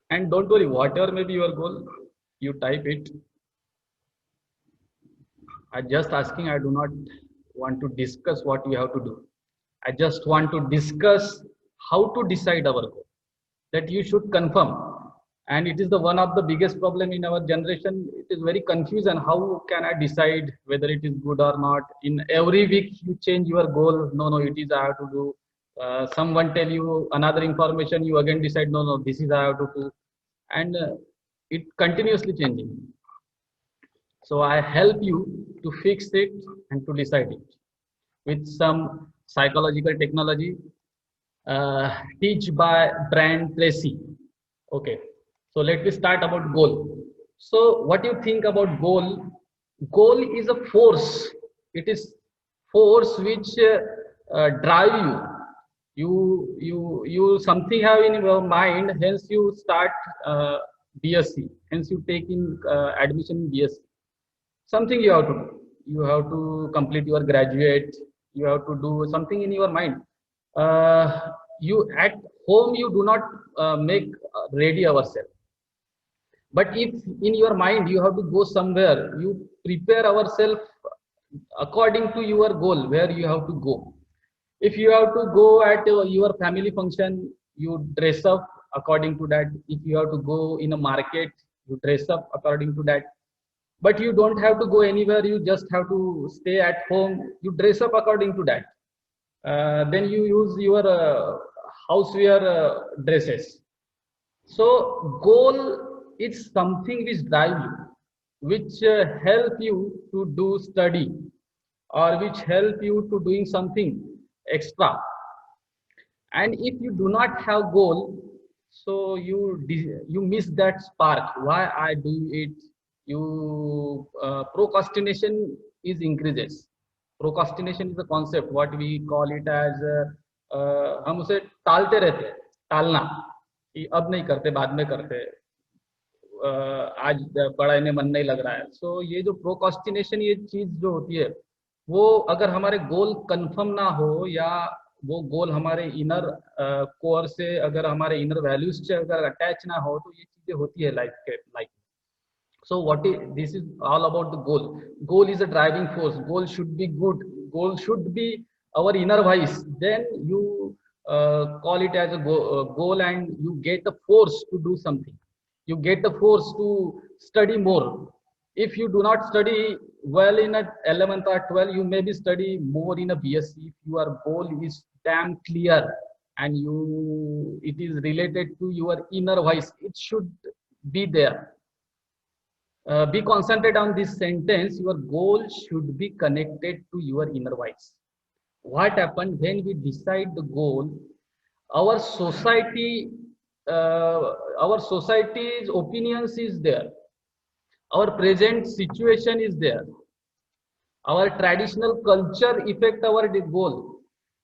And don't worry, whatever may be your goal, you type it. I just asking, I do not want to discuss what you have to do. I just want to discuss how to decide our goal. That you should confirm. And it is the one of the biggest problem in our generation. It is very confused and how can I decide whether it is good or not. In every week you change your goal. No, no, it is I have to do. Someone tell you another information, you again decide, no, no, this is I have to do. And it continuously changing. So I help you to fix it and to decide it with some psychological technology teach by Brian Tracy. Okay, so let me start about goal. So what do you think about goal? Goal is a force. It is force which drive you. You something have in your mind. Hence you start BSc. Hence you take in admission in BSc. Something you have to do. You have to complete your graduate. You have to do something in your mind. You at home you do not make ready ourselves, but if in your mind you have to go somewhere, you prepare ourselves according to your goal where you have to go. If you have to go at your family function, you dress up according to that. If you have to go in a market, you dress up according to that. But you don't have to go anywhere, you just have to stay at home, you dress up according to that. Then you use your housewear dresses. So goal is something which drive you, which help you to do study, or which help you to doing something extra. And if you do not have goal, so you miss that spark. Why I do it? You procrastination is increases. Procrastination is a concept what we call it as हम उसे टालते रहते हैं, टालना कि अब नहीं करते, बाद में करते, आज पढ़ाई में मन नहीं लग रहा है. सो ये जो प्रोकास्टिनेशन ये चीज जो होती है, वो अगर हमारे गोल कंफर्म ना हो, या वो गोल हमारे इनर कोर से, अगर हमारे इनर वैल्यूज से अगर अटैच ना हो, तो ये चीजें होती है लाइफ के life. So what is this is all about the goal. Goal is a driving force. Goal should be good. Goal should be our inner voice. Then you call it as a goal, and you get the force to do something. You get the force to study more. If you do not study well in a 11th or 12th, you maybe study more in a BSc. If your goal is damn clear and it is related to your inner voice, it should be there. Be concentrated on this sentence. Your goal should be connected to your inner voice. What happened when we decide the goal? Our society, our society's opinions is there. Our present situation is there. Our traditional culture affect our goal.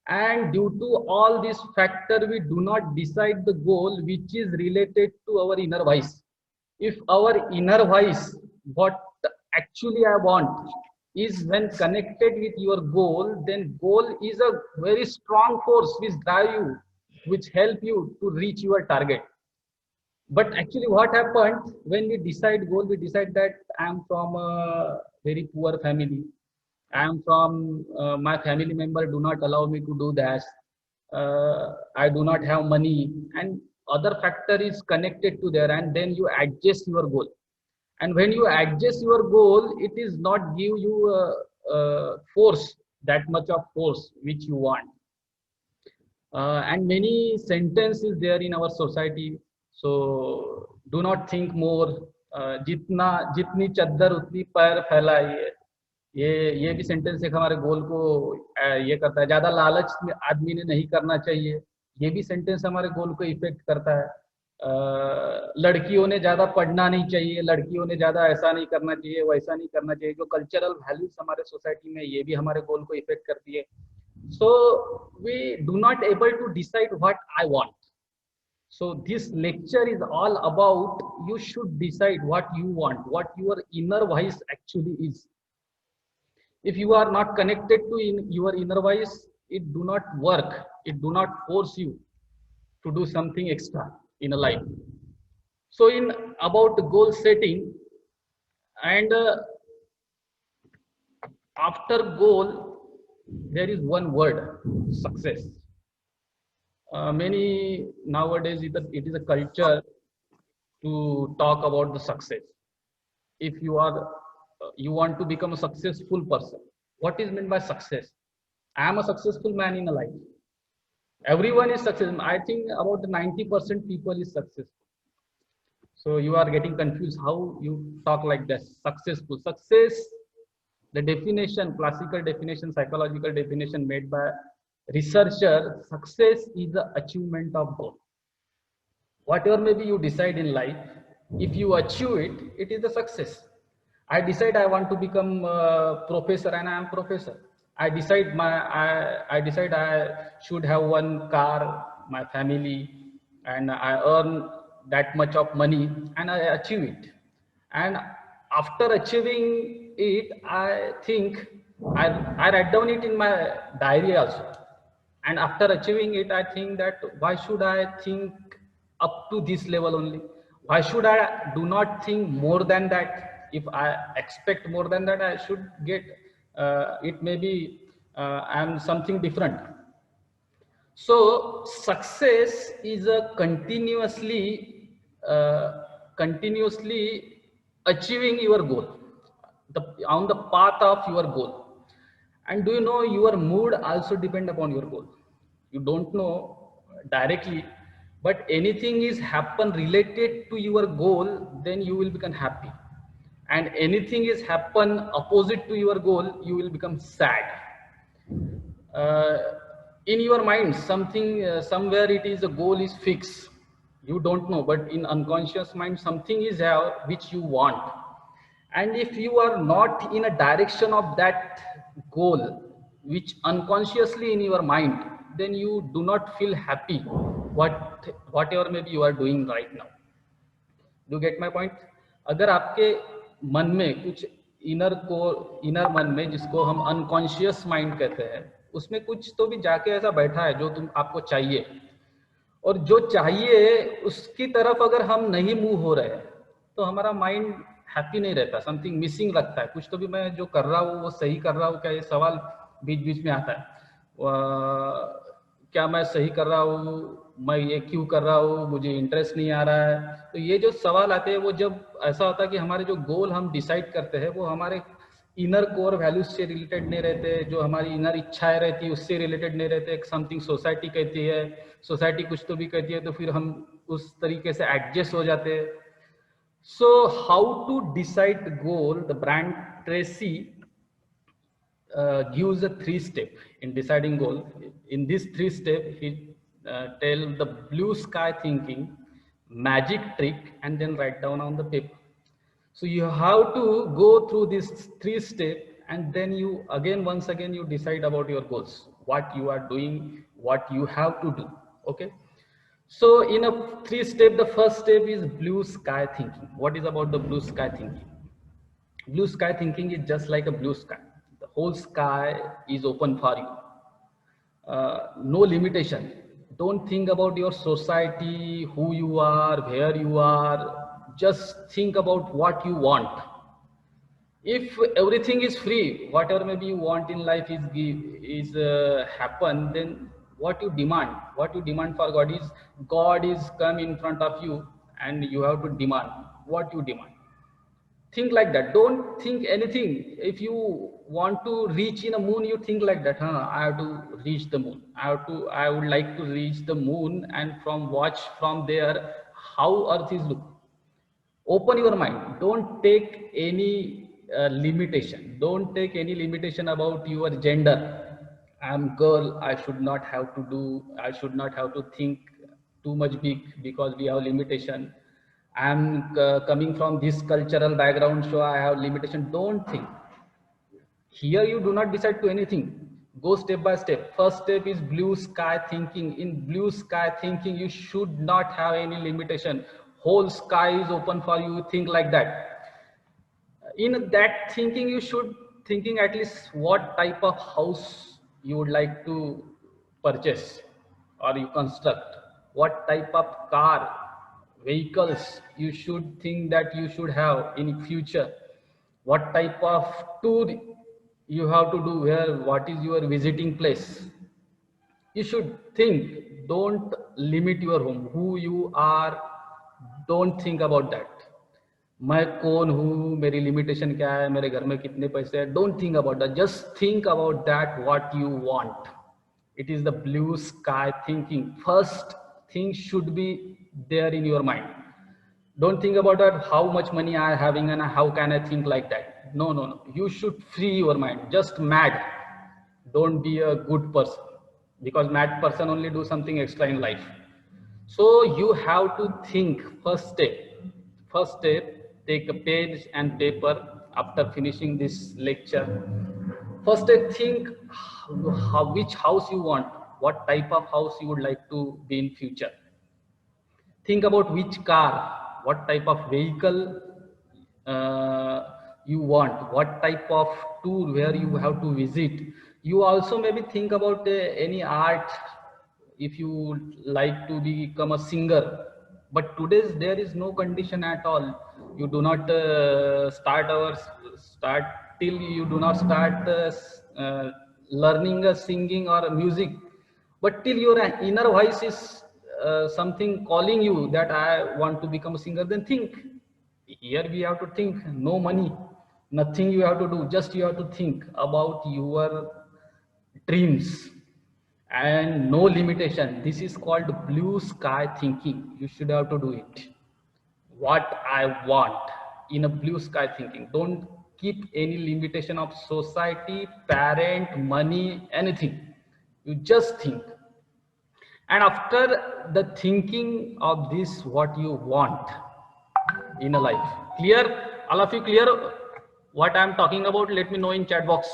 And due to all these factors, we do not decide the goal which is related to our inner voice. If our inner voice, what actually I want, is when connected with your goal, then goal is a very strong force which drive you, which help you to reach your target. But actually what happened when we decide goal, we decide that I am from a very poor family. I am from my family member do not allow me to do that. I do not have money, and other factor is connected to there, and then you adjust your goal. And when you adjust your goal, it is not give you force, that much of force which you want. And many sentences there in our society. So do not think more. जितना जितनी चद्दर उतनी पैर फैलाइए. ये भी sentence एक हमारे गोल को ये करता है. ज्यादा लालच आदमी ने नहीं करना चाहिए. ये भी सेंटेंस हमारे गोल को इफेक्ट करता है. लड़कियों ने ज्यादा पढ़ना नहीं चाहिए, लड़कियों ने ज्यादा ऐसा नहीं करना चाहिए, वैसा नहीं करना चाहिए. जो कल्चरल वैल्यूज हमारे सोसाइटी में, ये भी हमारे गोल को इफेक्ट करती है. So we do not able to decide what I want. So this lecture is all about you should decide what you want, what your inner voice actually is. If you are not connected to your inner voice, it do not work. It do not force you to do something extra in a life. So in about goal setting, and after goal there is one word: success. Many nowadays it is a culture to talk about the success. If you are you want to become a successful person, what is meant by success? I am a successful man in a life. Everyone is successful. I think about the 90% people is successful. So you are getting confused how you talk like this. Successful, success, the definition, classical definition, psychological definition made by researcher: success is the achievement of goal. Whatever maybe you decide in life, if you achieve it, it is the success. I decide I want to become a professor and I am professor. I decide I should have one car, my family, and I earn that much of money and I achieve it. And after achieving it, I think I write down it in my diary also. And after achieving it, I think that why should I think up to this level only? Why should I do not think more than that? If I expect more than that, I should get it. Maybe I'm something different. So success is a continuously achieving your goal, on the path of your goal. And do you know your mood also depend upon your goal? You don't know directly, but anything is happen related to your goal, then you will become happy. And anything is happen opposite to your goal, you will become sad. uh, in your mind something, somewhere it is, a goal is fixed, you don't know, but in unconscious mind something is there which you want. And if you are not in a direction of that goal, which unconsciously in your mind, then you do not feel happy whatever maybe you are doing right now. Do get my point? अगर आपके मन में कुछ inner मन में, जिसको हम unconscious mind कहते हैं, उसमें कुछ तो भी जाके ऐसा बैठा है जो तुम आपको चाहिए, और जो चाहिए उसकी तरफ अगर हम नहीं मूव हो रहे हैं, तो हमारा माइंड हैप्पी नहीं रहता, समथिंग मिसिंग लगता है। कुछ तो भी मैं जो कर रहा हूँ वो सही कर रहा हूँ क्या, ये सवाल बीच बीच में आता है। क्या मैं सही कर रहा हूँ, मैं ये क्यों कर रहा हूँ, मुझे इंटरेस्ट नहीं आ रहा है। तो ये जो सवाल आते हैं वो जब ऐसा होता है कि हमारे जो गोल हम डिसाइड करते हैं वो हमारे इनर कोर वैल्यूज से रिलेटेड नहीं रहते, जो हमारी इनर इच्छाएं रहती है उससे रिलेटेड नहीं रहते, समथिंग सोसाइटी कहती है, सोसाइटी कुछ तो भी कहती है, तो फिर हम उस तरीके से एडजस्ट हो जाते हैं। So how to decide goal? The Brian Tracy gives a 3 step in deciding goal. In this 3 step, he tell the blue sky thinking, magic trick, and then write down on the paper. So you have to go through this 3 step, and then you once again you decide about your goals, what you are doing, what you have to do. Okay. So in a 3 step, the first step is blue sky thinking. What is about the blue sky thinking? Blue sky thinking is just like a blue sky. The whole sky is open for you. No limitation. Don't think about your society, who you are, where you are. Just think about what you want. If everything is free, whatever maybe you want in life is happen, then what you demand for God is come in front of you, and you have to demand what you demand. Think like that. Don't think anything. If you want to reach in a moon, you think like that. I have to reach the moon. I would like to reach the moon and watch from there how earth is look. Open your mind. Don't take any limitation. Don't take any limitation about your gender. I'm girl, I should not have to think too much big because we have limitation. I'm coming from this cultural background, so I have limitation. Don't think. Here you do not decide to anything. Go step by step. First step is blue sky thinking. In blue sky thinking, you should not have any limitation. Whole sky is open for you. Think like that. In that thinking, you should thinking at least what type of house you would like to purchase or you construct, what type of car, vehicles you should think that you should have in future, what type of tour you have to do, where what is your visiting place. You should think. Don't limit your home, who you are. Don't think about that. मैं कौन हूँ, मेरी limitation क्या है, मेरे घर में कितने पैसे हैं. Don't think about that, just think about that what you want. It is the blue sky thinking. First thing should be there in your mind. Don't think about that, how much money I am having and how can I think like that. No, no, no. You should free your mind. Just mad. Don't be a good person, because mad person only do something extra in life. So you have to think. First step, take a page and paper after finishing this lecture. First, I think which house you want, what type of house you would like to be in future. Think about which car, what type of vehicle you want, what type of tour where you have to visit. You also maybe think about any art, if you like to become a singer. But today's there is no condition at all. You do not start till you do not start learning singing or music. But till your inner voice is something calling you that I want to become a singer, then think. Here we have to think. No money, nothing you have to do. Just you have to think about your dreams and no limitation. This is called blue sky thinking. You should have to do it. What I want in a blue sky thinking. Don't keep any limitation of society, parent, money, anything. You just think. And after the thinking of this, what you want in a life. Clear? All of you clear what I'm talking about? Let me know in chat box.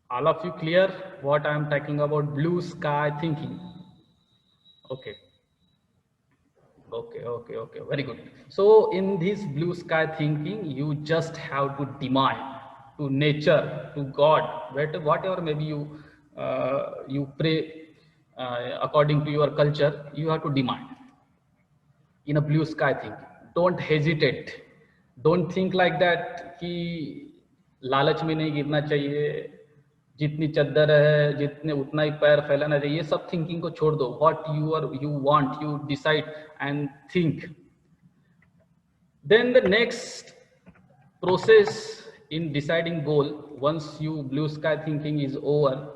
All of you clear what I'm talking about? Blue sky thinking. Okay. Okay. Very good. So in this blue sky thinking, you just have to demand to nature, to God, whatever maybe you pray according to your culture, you have to demand in a blue sky thinking. Don't hesitate. Don't think like that कि लालच में नहीं गिरना चाहिए, जितनी चद्दर है जितने उतना ही पैर फैलाना चाहिए. ये सब थिंकिंग को छोड़ दो. What you want, you decide and think. Then the next process in deciding goal, once you blue sky thinking is over,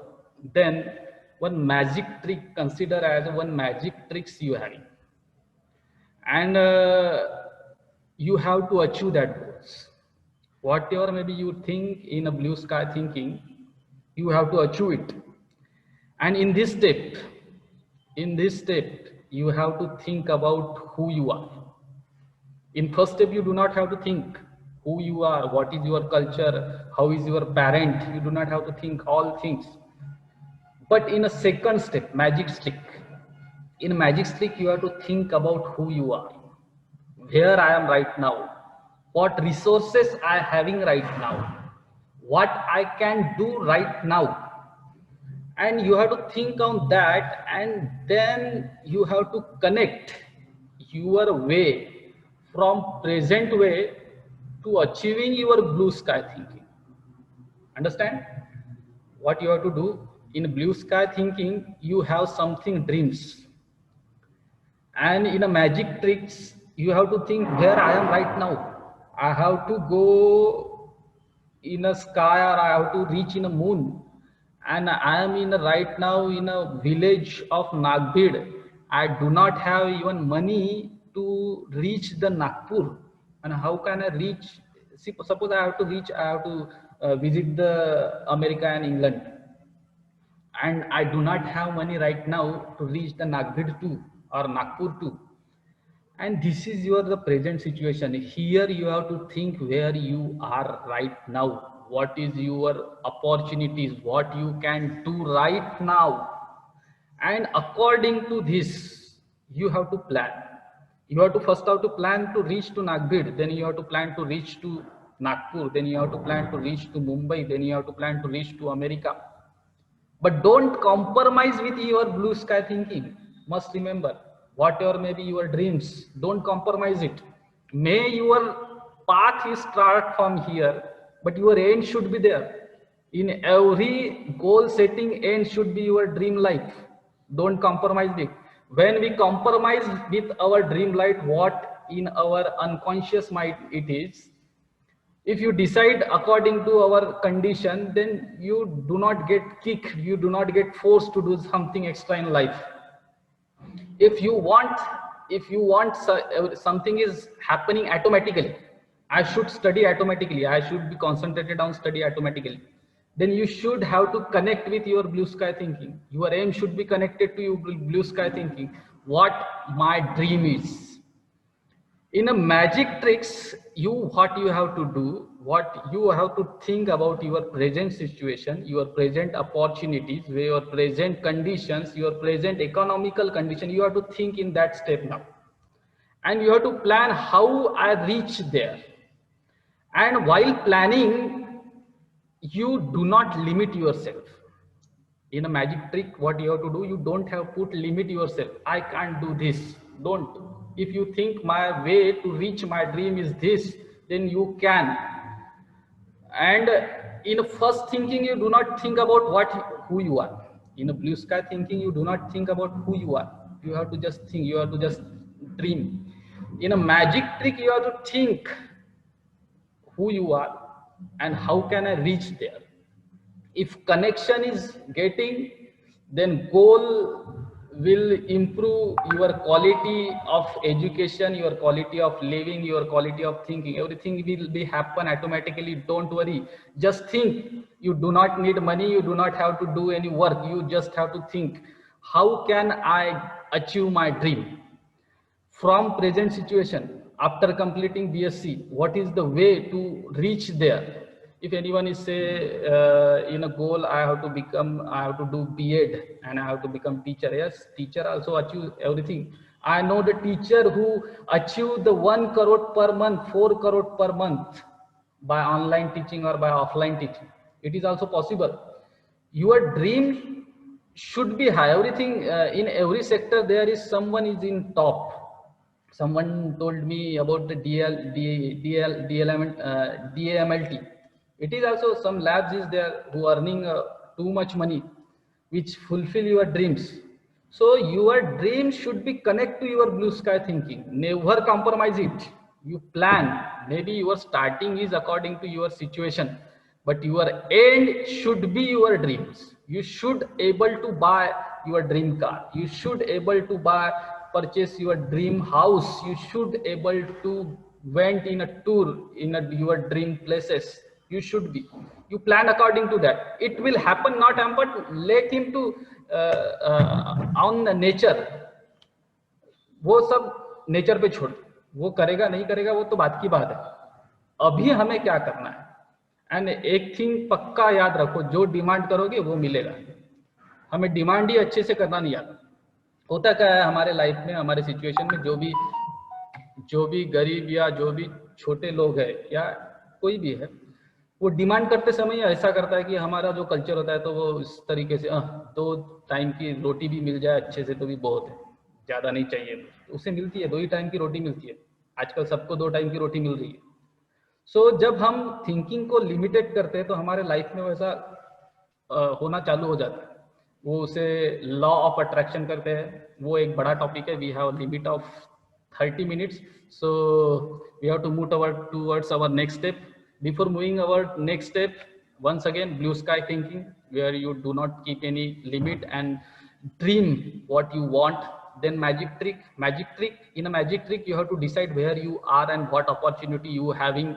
then one magic trick, consider as one magic tricks you having, and you have to achieve that goals. Whatever maybe you think in a blue sky thinking, you have to achieve it. And in this step you have to think about who you are. In first step you do not have to think who you are, what is your culture, how is your parent. You do not have to think all things. But in a second step, magic stick, in magic stick you have to think about who you are, where I am right now, what resources I am having right now, what I can do right now. And you have to think on that, and then you have to connect your way from present way to achieving your blue sky thinking. Understand what you have to do? In blue sky thinking, you have something dreams, and in a magic tricks you have to think where I am right now. I have to go in a sky, or I have to reach in a moon, and I am in a, right now in a village of Nagbid. I do not have even money to reach the Nagpur, and how can I reach? Suppose I have to reach, I have to visit the America and England, and I do not have money right now to reach the Nagbid too or Nagpur too. And this is the present situation. Here you have to think where you are right now. What is your opportunities? What you can do right now? And according to this, you have to plan. You have to first have to plan to reach to Nagbid. Then you have to plan to reach to Nagpur. Then you have to plan to reach to Mumbai. Then you have to plan to reach to America. But don't compromise with your blue sky thinking. must remember, whatever may be your dreams, don't compromise it. May your path is start from here, but your end should be there. In every goal setting, end should be your dream life. Don't compromise it. When we compromise with our dream life, what in our unconscious mind it is, if you decide according to our condition, then you do not get kicked, you do not get forced to do something extra in life. If you want, something is happening automatically, I should study automatically, I should be concentrated on study automatically, then you should have to connect with your blue sky thinking. Your aim should be connected to your blue sky thinking, what my dream is. In a magic tricks, what you have to do, what you have to think about your present situation, your present opportunities, your present conditions, your present economical condition. You have to think in that step now, and you have to plan how I reach there. And while planning, you do not limit yourself. In a magic trick, what you have to do, you don't have put limit yourself, I can't do this. Don't. If you think my way to reach my dream is this, then you can. And in first thinking, you do not think about who you are. In a blue sky thinking, you do not think about who you are. You have to just think, you have to just dream. In a magic trick, you have to think who you are and how can I reach there. If connection is getting, then goal will improve your quality of education, your quality of living, your quality of thinking. Everything will be happen automatically. Don't worry, just think. You do not need money, you do not have to do any work, you just have to think, how can I achieve my dream from present situation. After completing BSc, what is the way to reach there? If anyone is say in a goal, I have to do B.Ed and I have to become teacher. Yes, teacher also achieve everything. I know the teacher who achieved the 1 crore per month, 4 crore per month by online teaching or by offline teaching. It is also possible. Your dream should be high. Everything in every sector, there is someone is in top. Someone told me about the DAMLT. It is also some labs is there who are earning too much money, which fulfill your dreams. So your dream should be connect to your blue sky thinking. Never compromise it. You plan. Maybe your starting is according to your situation, but your end should be your dreams. You should able to buy your dream car. You should able to purchase your dream house. You should able to went in a tour in your dream places. You should be. You plan according to that. It will happen, not happen, but let him to on the nature. वो सब nature पे छोड़, वो करेगा नहीं करेगा वो तो बात की बात है. अभी हमें क्या करना है. एंड एक थिंग पक्का याद रखो, जो डिमांड करोगे वो मिलेगा. हमें डिमांड ही अच्छे से करना नहीं आता. होता क्या है हमारे लाइफ में, हमारे सिचुएशन में, जो भी गरीब या जो भी छोटे लोग हैं या कोई भी है, वो डिमांड करते समय ऐसा करता है कि हमारा जो कल्चर होता है तो वो इस तरीके से 2 टाइम की रोटी भी मिल जाए अच्छे से तो भी बहुत है, ज़्यादा नहीं चाहिए. उसे मिलती है 2 ही टाइम की रोटी मिलती है. आजकल सबको 2 टाइम की रोटी मिल रही है. सो जब हम थिंकिंग को लिमिटेड करते हैं तो हमारे लाइफ में वैसा होना चालू हो जाता है. वो उसे लॉ ऑफ अट्रैक्शन करते हैं. वो एक बड़ा टॉपिक है. We have limit of 30 minutes, so we have to move towards our next step. Before moving our next step, once again, blue sky thinking, where you do not keep any limit and dream what you want. Then magic trick. In a magic trick, you have to decide where you are and what opportunity you having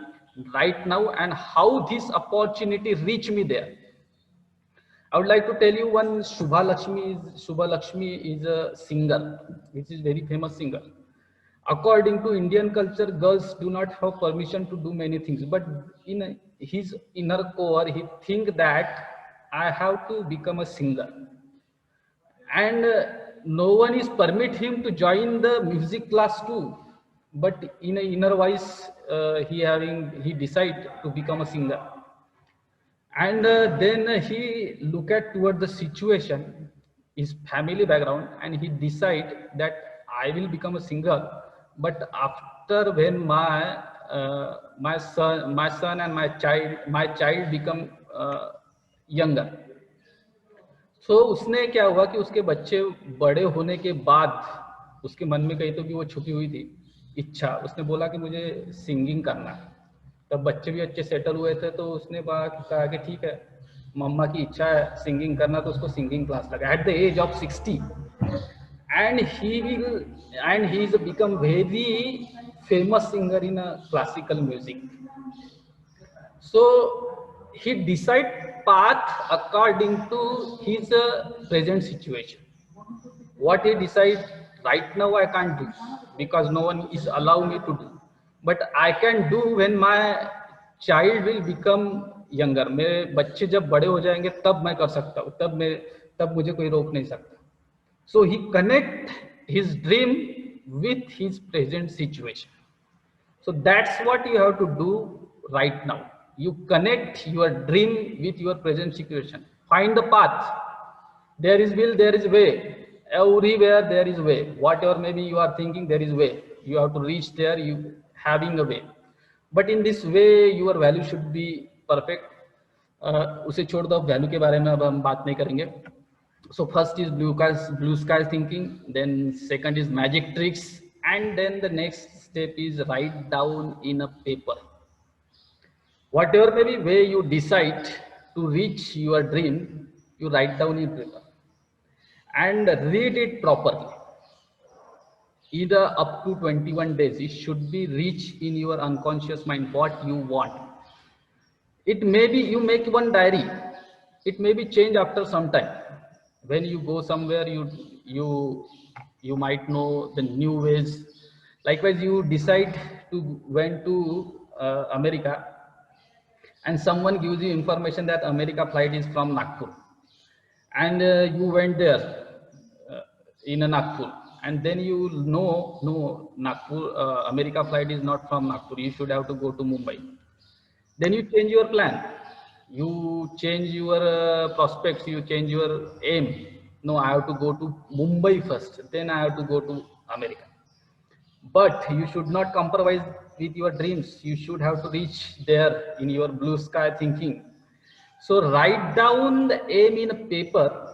right now and how this opportunity reach me there. I would like to tell you one. Shubha Lakshmi is a singer, which is very famous singer. According to Indian culture, girls do not have permission to do many things, but in his inner core, he think that I have to become a singer, and no one is permit him to join the music class too. But in a inner voice, he decide to become a singer, and then he look at toward the situation. his family background, and he decide that I will become a singer. But after when my son and my child become younger, so उसने क्या हुआ कि उसके बच्चे बड़े होने के बाद उसके मन में कहीं तो भी वो छुपी हुई थी इच्छा, उसने बोला कि मुझे सिंगिंग करना है। तब बच्चे भी अच्छे सेटल हुए थे, तो उसने कहा कि ठीक है, मम्मा की इच्छा है सिंगिंग करना, तो उसको सिंगिंग क्लास लगा at the age of 60। and he will and he is become very famous singer in a classical music. So he decide path according to his present situation. What he decide right now I can't do because no one is allow me to do, but I can do when my child will become younger. मेरे बच्चे जब बड़े हो जाएंगे तब मैं कर सकता हूँ, तब मुझे कोई रोक नहीं सकता. So he connect his dream with his present situation. So that's what you have to do right now. You connect your dream with your present situation. Find the path. There is will, there is way. Everywhere there is way. Whatever maybe you are thinking, there is way. You have to reach there, you having a way. But in this way, your value should be perfect. उसे छोड़ दो, value के बारे में अब हम बात नहीं करेंगे. So first is blue sky thinking, then second is magic tricks, and then the next step is write down in a paper. Whatever maybe way you decide to reach your dream, you write down in paper and read it properly. Either up to 21 days, it should be reach in your unconscious mind what you want. It may be you make one diary, it may be change after some time. When you go somewhere, you might know the new ways. Likewise, you decide to went to America, and someone gives you information that America flight is from Nagpur, and you went there in a Nagpur, and then you know no, Nagpur America flight is not from Nagpur, you should have to go to Mumbai. Then you change your plan, you change your prospects, you change your aim. No, I have to go to Mumbai first, then I have to go to America. But you should not compromise with your dreams. You should have to reach there in your blue sky thinking. So write down the aim in a paper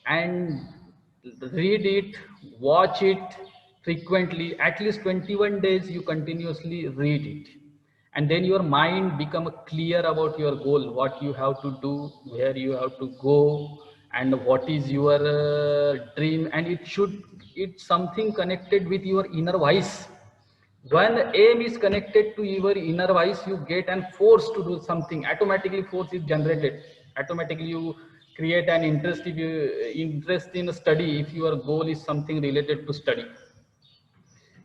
and read it, watch it frequently. At least 21 days you continuously read it, and then your mind become clear about your goal, what you have to do, where you have to go, and what is your dream. And it's something connected with your inner voice. When aim is connected to your inner voice, you get and force to do something. Automatically force is generated. Automatically you create an interest, if you interest in study, if your goal is something related to study.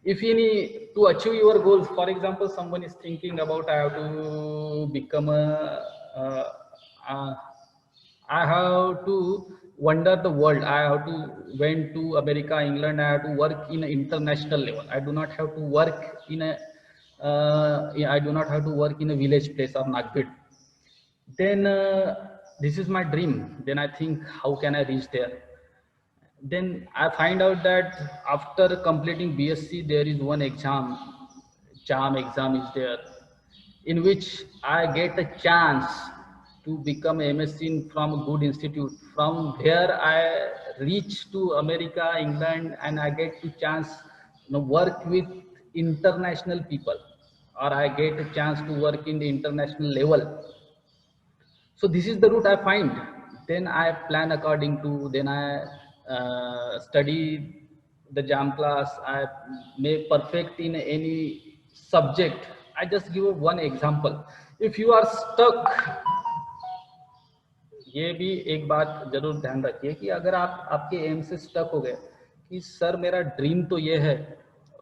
If you need to achieve your goals, for example, someone is thinking about I have to become I have to wander the world, I have to went to America, England, I have to work in an international level. I do not have to work in a I do not have to work in a village place or Nagpur. Then this is my dream. Then I think, how can I reach there? Then I find out that after completing BSc, there is one exam, JAM exam is there, in which I get a chance to become MSc from a good institute. From there, I reach to America, England, and I get to chance work with international people, or I get a chance to work in the international level. So this is the route I find. Then I plan according to, then I study the JAM class, I may perfect in any subject. I just give one example. If you are stuck, ये भी एक बात जरूर ध्यान रखिए कि अगर आप आपके एम से स्टक हो गए कि सर मेरा ड्रीम तो ये है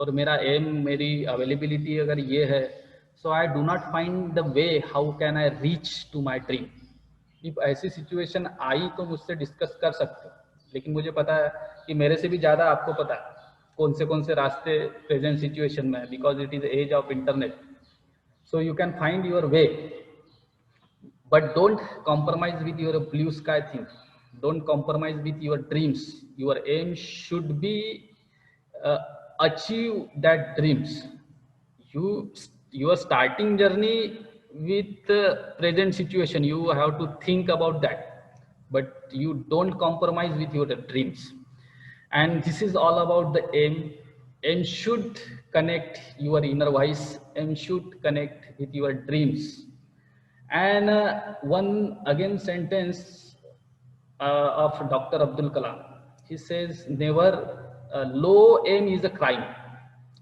और मेरा एम, मेरी अवेलेबिलिटी अगर ये है, so I do not find the way how can I reach to my dream. If ऐसी सिचुएशन आई तो मुझसे डिस्कस कर सकते हो, लेकिन मुझे पता है कि मेरे से भी ज़्यादा आपको पता है कौन से रास्ते प्रेजेंट सिचुएशन में है, because it is age of internet. So you can find your way, but don't compromise with your blue sky thing. Don't compromise with your dreams. Your aim should be uh, achieve that dreams. Your starting journey with the present situation, you have to think about that, but you don't compromise with your dreams. And this is all about the aim. Aim should connect your inner voice. Aim should connect with your dreams. And one again sentence of Dr. Abdul Kalam. He says, never, low aim is a crime.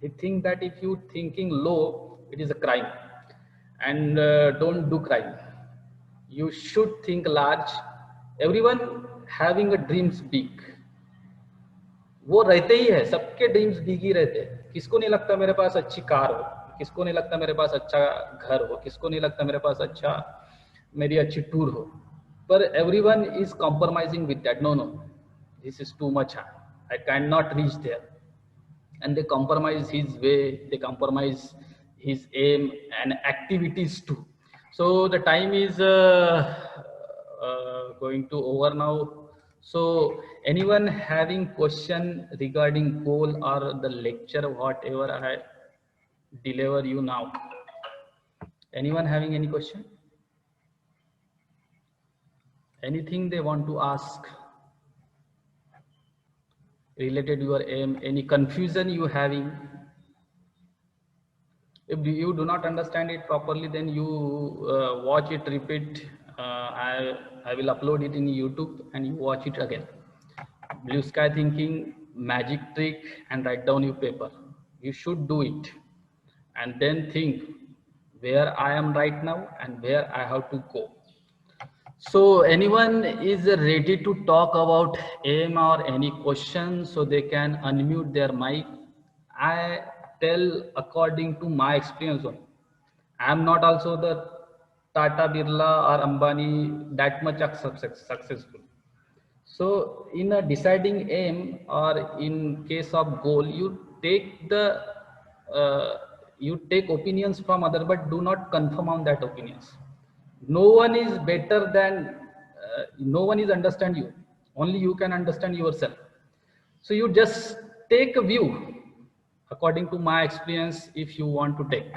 He thinks that if you thinking low, it is a crime. And don't do crime. You should think large. Everyone having a dreams big. वो रहते ही है, सबके dreams big ही रहते हैं. किसको नहीं लगता मेरे पास अच्छी कार हो, किसको नहीं लगता मेरे पास अच्छा घर हो, किसको नहीं लगता मेरे पास अच्छा मेरी अच्छी टूर हो. पर everyone is compromising with that. No, no, this is too much high, I cannot reach there. And they compromise his way, they compromise his aim and activities too. So the time is going to over now. So anyone having question regarding goal or the lecture, whatever I deliver you now? Anyone having any question? Anything they want to ask related to your aim? Any confusion you having? If you do not understand it properly, then you watch it, repeat. I will upload it in YouTube and you watch it again. Blue sky thinking, magic trick, and write down your paper. You should do it and then think where I am right now and where I have to go. So anyone is ready to talk about aim or any question, so they can unmute their mic. I tell according to my experience only. I am not also the Tata Birla or Ambani that much successful. So in a deciding aim or in case of goal, you take the you take opinions from other, but do not confirm on that opinions. No one is better than no one is understand you. Only you can understand yourself. So you just take a view according to my experience if you want to take.